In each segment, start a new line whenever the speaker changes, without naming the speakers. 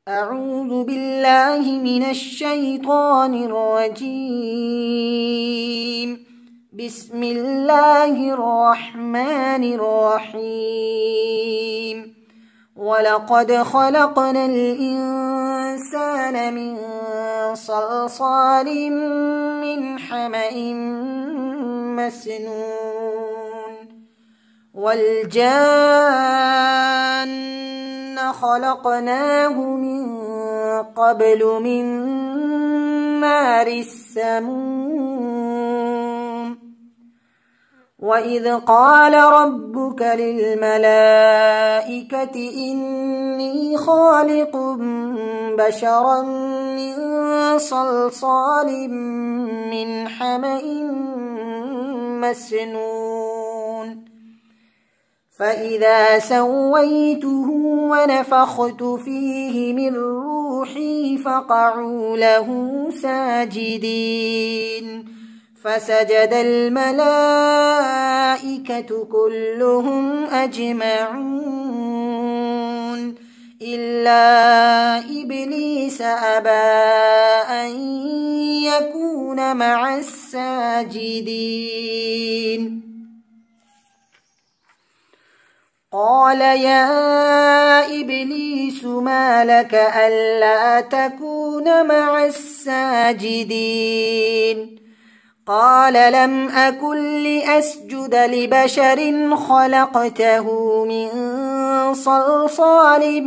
أعوذ بالله من الشيطان الرجيم. بسم الله الرحمن الرحيم. ولقد خلقنا الإنسان من صلصال من حمأ مسنون والجان خلقناه من قبل من نار السموم. وإذ قال ربك للملائكة إني خالق بشرا من صلصال من حمأ مسنون فإذا سويته ونفخت فيه من روحي فقعوا له ساجدين فسجد الملائكة كلهم أجمعون إلا إبليس أبى أن يكون مع الساجدين. قال يا إبليس ما لك ألا تكون مع الساجدين؟ قال لم أكن لأسجد لبشر خلقته من صلصال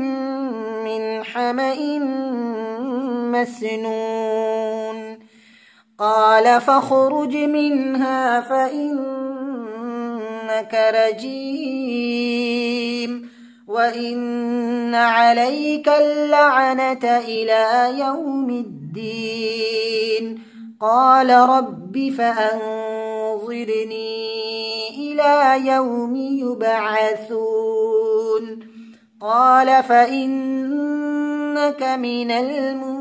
من حمأ مسنون. قال فاخرج منها فإنك رجيم وإن عليك اللعنة إلى يوم الدين. قال رب فأنظرني إلى يوم يبعثون. قال فإنك من المنظرين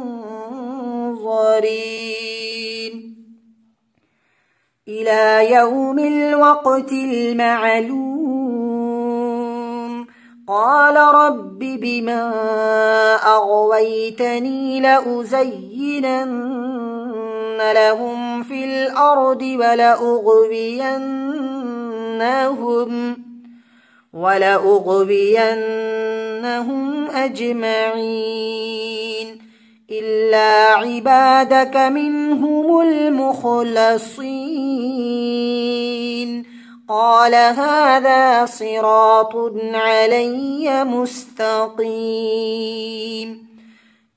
إلى يوم الوقت المعلوم. قال رب بما أغويتني لأزينن لهم في الأرض ولأغوينهم أجمعين إلا عبادك منهم المخلصين. قال هذا صراط علي مستقيم.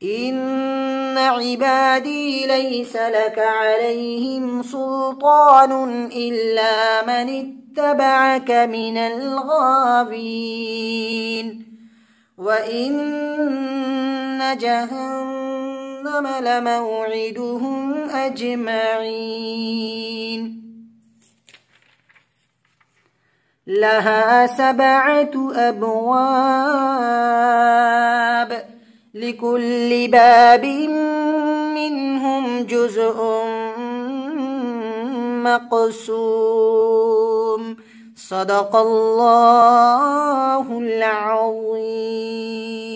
إن عبادي ليس لك عليهم سلطان إلا من اتبعك من الغاوين. وإن جهنم لموعدهم أجمعين. لها 7 أبواب لكل باب منهم جزء مقسوم. صدق الله العظيم.